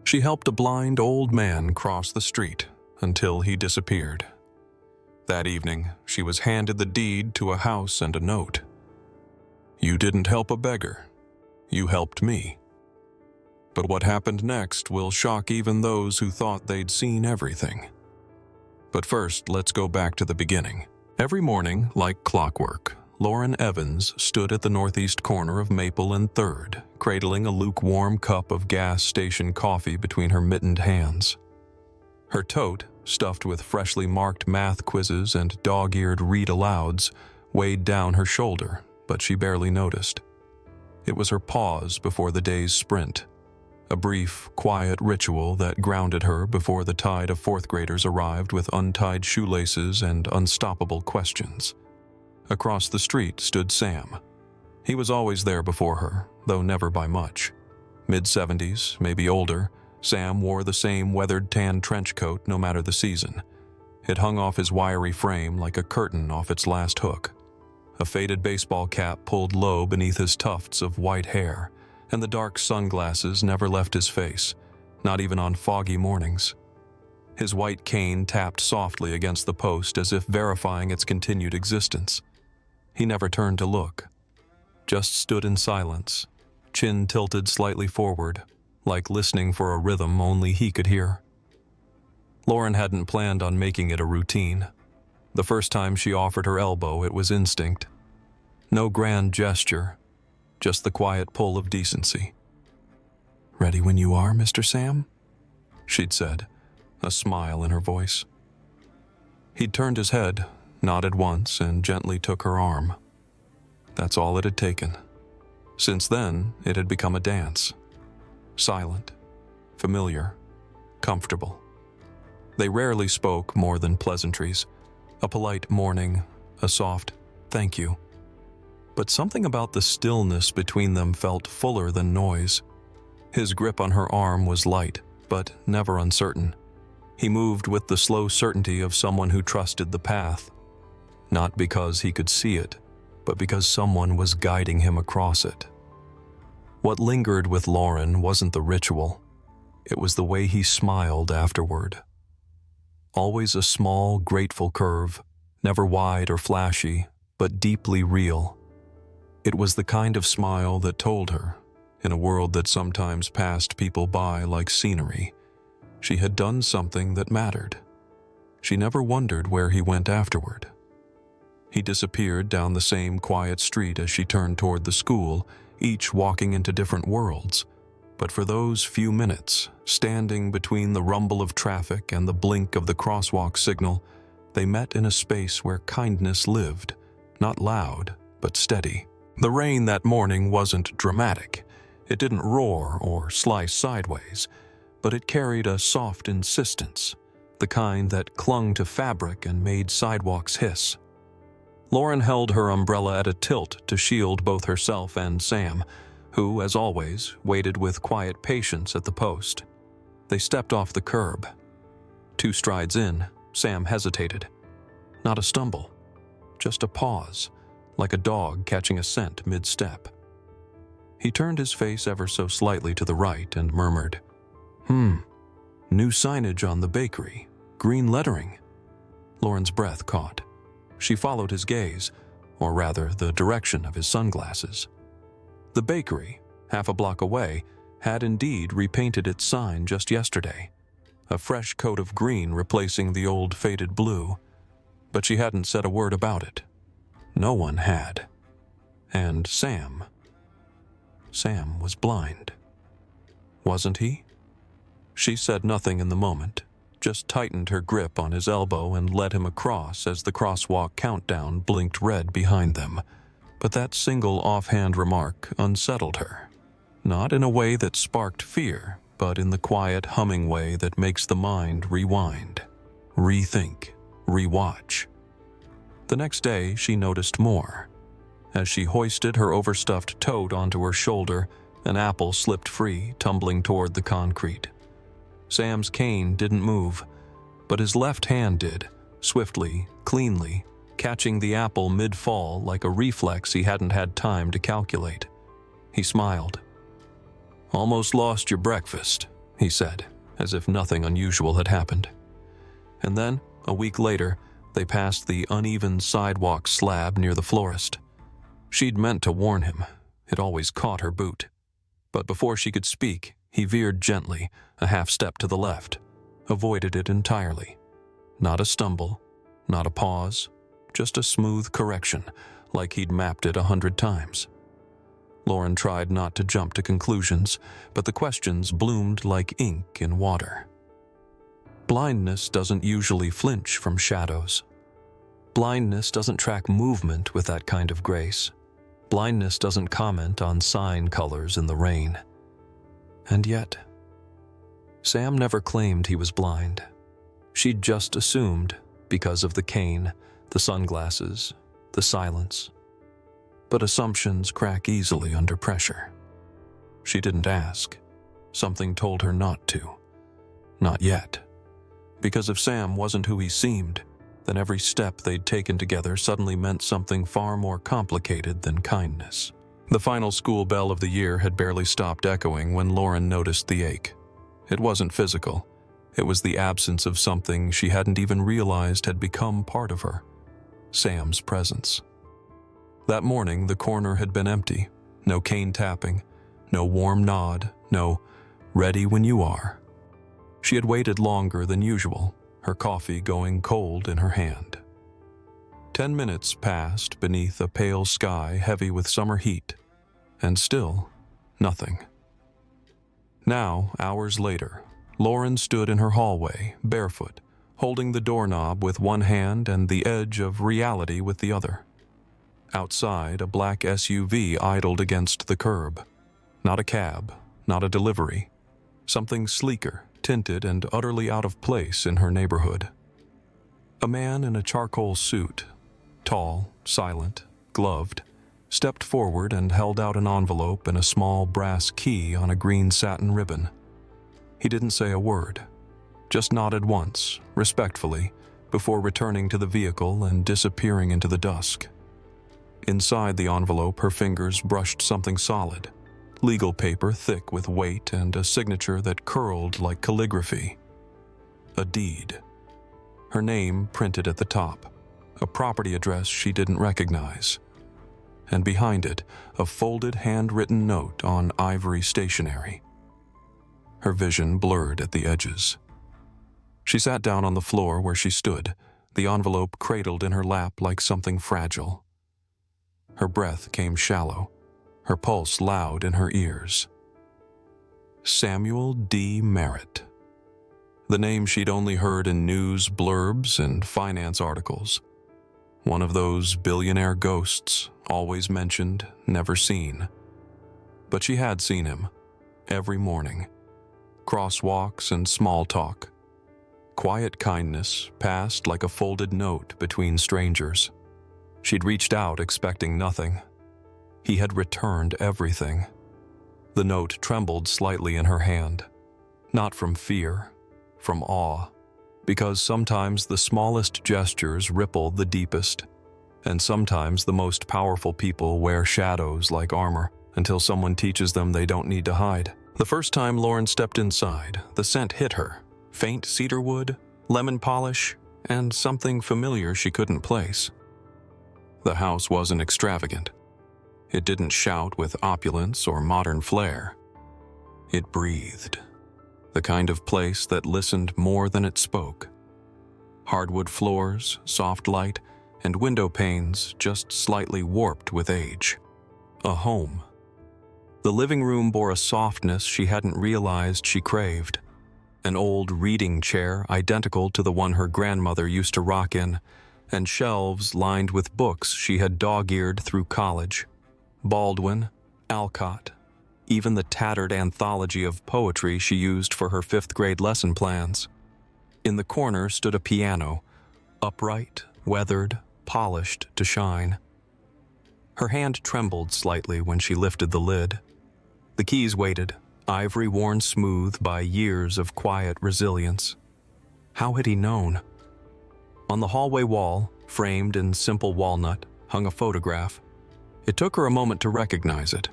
She helped a blind old man cross the street until he disappeared. That evening, she was handed the deed to a house and a note. "You didn't help a beggar. You helped me." But what happened next will shock even those who thought they'd seen everything. But first, let's go back to the beginning. Every morning, like clockwork, Lauren Evans stood at the northeast corner of Maple and 3rd, cradling a lukewarm cup of gas station coffee between her mittened hands. Her tote, stuffed with freshly marked math quizzes and dog-eared read-alouds, weighed down her shoulder, but she barely noticed. It was her pause before the day's sprint, a brief, quiet ritual that grounded her before the tide of 4th graders arrived with untied shoelaces and unstoppable questions. Across the street stood Sam. He was always there before her, though never by much. Mid-70s, maybe older, Sam wore the same weathered tan trench coat no matter the season. It hung off his wiry frame like a curtain off its last hook. A faded baseball cap pulled low beneath his tufts of white hair, and the dark sunglasses never left his face, not even on foggy mornings. His white cane tapped softly against the post as if verifying its continued existence. He never turned to look, just stood in silence, chin tilted slightly forward, like listening for a rhythm only he could hear. Lauren hadn't planned on making it a routine. The first time she offered her elbow, it was instinct. No grand gesture, just the quiet pull of decency. "Ready when you are, Mr. Sam?" she'd said, a smile in her voice. He'd turned his head, nodded once, and gently took her arm. That's all it had taken. Since then, it had become a dance. Silent, familiar, comfortable. They rarely spoke more than pleasantries, a polite morning, a soft "thank you." But something about the stillness between them felt fuller than noise. His grip on her arm was light, but never uncertain. He moved with the slow certainty of someone who trusted the path, not because he could see it, but because someone was guiding him across it. What lingered with Lauren wasn't the ritual. It was the way he smiled afterward. Always a small, grateful curve, never wide or flashy, but deeply real. It was the kind of smile that told her, in a world that sometimes passed people by like scenery, she had done something that mattered. She never wondered where he went afterward. He disappeared down the same quiet street as she turned toward the school, each walking into different worlds. But for those few minutes, standing between the rumble of traffic and the blink of the crosswalk signal, they met in a space where kindness lived, not loud, but steady. The rain that morning wasn't dramatic. It didn't roar or slice sideways, but it carried a soft insistence, the kind that clung to fabric and made sidewalks hiss. Lauren held her umbrella at a tilt to shield both herself and Sam, who, as always, waited with quiet patience at the post. They stepped off the curb. 2 strides in, Sam hesitated. Not a stumble, just a pause, like a dog catching a scent mid-step. He turned his face ever so slightly to the right and murmured, New signage on the bakery, green lettering." Lauren's breath caught. She followed his gaze, or rather the direction of his sunglasses. The bakery, half a block away, had indeed repainted its sign just yesterday, a fresh coat of green replacing the old faded blue, but she hadn't said a word about it. No one had. And Sam was blind. Wasn't he? She said nothing in the moment, just tightened her grip on his elbow and led him across as the crosswalk countdown blinked red behind them. But that single offhand remark unsettled her. Not in a way that sparked fear, but in the quiet humming way that makes the mind rewind, rethink, rewatch. The next day, she noticed more. As she hoisted her overstuffed tote onto her shoulder, an apple slipped free, tumbling toward the concrete. Sam's cane didn't move, but his left hand did, swiftly, cleanly, catching the apple mid-fall like a reflex he hadn't had time to calculate. He smiled. "Almost lost your breakfast. he said, as if nothing unusual had happened. And then, a week later, they passed the uneven sidewalk slab near the florist. She'd meant to warn him. It always caught her boot. But before she could speak, he veered gently, a half step to the left, avoided it entirely. Not a stumble, not a pause, just a smooth correction, like he'd mapped it 100 times. Lauren tried not to jump to conclusions, but the questions bloomed like ink in water. Blindness doesn't usually flinch from shadows. Blindness doesn't track movement with that kind of grace. Blindness doesn't comment on sign colors in the rain. And yet, Sam never claimed he was blind. She'd just assumed, because of the cane, the sunglasses, the silence. But assumptions crack easily under pressure. She didn't ask. Something told her not to. Not yet. Because if Sam wasn't who he seemed, then every step they'd taken together suddenly meant something far more complicated than kindness. The final school bell of the year had barely stopped echoing when Lauren noticed the ache. It wasn't physical. It was the absence of something she hadn't even realized had become part of her. Sam's presence. That morning, the corner had been empty. No cane tapping, no warm nod, no "ready when you are." She had waited longer than usual, her coffee going cold in her hand. 10 minutes passed beneath a pale sky heavy with summer heat, and still nothing. Now, hours later, Lauren stood in her hallway, barefoot, holding the doorknob with one hand and the edge of reality with the other. Outside, a black SUV idled against the curb. Not a cab, not a delivery. Something sleeker, tinted and utterly out of place in her neighborhood. A man in a charcoal suit, tall, silent, gloved, stepped forward and held out an envelope and a small brass key on a green satin ribbon. He didn't say a word, just nodded once, respectfully, before returning to the vehicle and disappearing into the dusk. Inside the envelope, her fingers brushed something solid, legal paper thick with weight and a signature that curled like calligraphy. A deed. Her name printed at the top, a property address she didn't recognize. And behind it, a folded handwritten note on ivory stationery. Her vision blurred at the edges. She sat down on the floor where she stood, the envelope cradled in her lap like something fragile. Her breath came shallow, her pulse loud in her ears. Samuel D. Merritt. The name she'd only heard in news blurbs and finance articles. One of those billionaire ghosts, always mentioned, never seen. But she had seen him, every morning. Crosswalks and small talk. Quiet kindness passed like a folded note between strangers. She'd reached out expecting nothing. He had returned everything. The note trembled slightly in her hand. Not from fear, from awe. Because sometimes the smallest gestures ripple the deepest. And sometimes the most powerful people wear shadows like armor until someone teaches them they don't need to hide. The first time Lauren stepped inside, the scent hit her. Faint cedarwood, lemon polish, and something familiar she couldn't place. The house wasn't extravagant. It didn't shout with opulence or modern flair. It breathed. The kind of place that listened more than it spoke. Hardwood floors, soft light, and window panes just slightly warped with age. A home. The living room bore a softness she hadn't realized she craved. An old reading chair identical to the one her grandmother used to rock in, and shelves lined with books she had dog-eared through college. Baldwin, Alcott, even the tattered anthology of poetry she used for her 5th grade lesson plans. In the corner stood a piano, upright, weathered, polished to shine. Her hand trembled slightly when she lifted the lid. The keys waited, ivory worn smooth by years of quiet resilience. How had he known? On the hallway wall, framed in simple walnut, hung a photograph. It took her a moment to recognize it.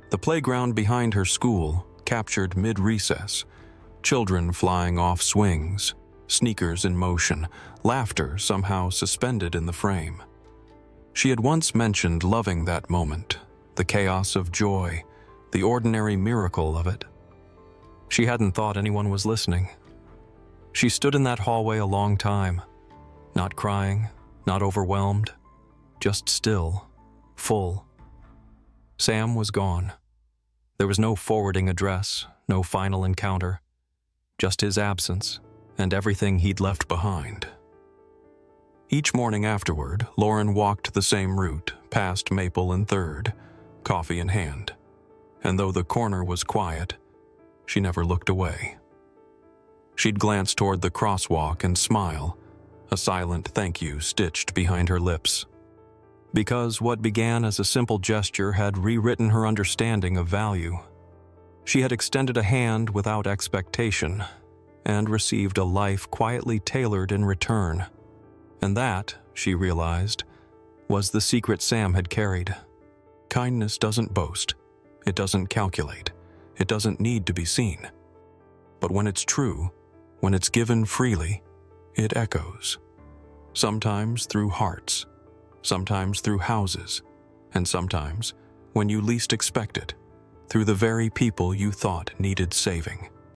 The playground behind her school, captured mid-recess, Children flying off swings, sneakers in motion, laughter somehow suspended in the frame. She had once mentioned loving that moment, the chaos of joy, the ordinary miracle of it. She hadn't thought anyone was listening. She stood in that hallway a long time, not crying, not overwhelmed, just still, full. Sam was gone. There was no forwarding address, no final encounter, just his absence and everything he'd left behind. Each morning afterward, Lauren walked the same route, past Maple and 3rd, coffee in hand. And though the corner was quiet, she never looked away. She'd glance toward the crosswalk and smile, a silent thank you stitched behind her lips. Because what began as a simple gesture had rewritten her understanding of value. She had extended a hand without expectation and received a life quietly tailored in return. And that, she realized, was the secret Sam had carried. Kindness doesn't boast. It doesn't calculate. It doesn't need to be seen. But when it's true, when it's given freely, it echoes. Sometimes through hearts, sometimes through houses, and sometimes, when you least expect it, through the very people you thought needed saving.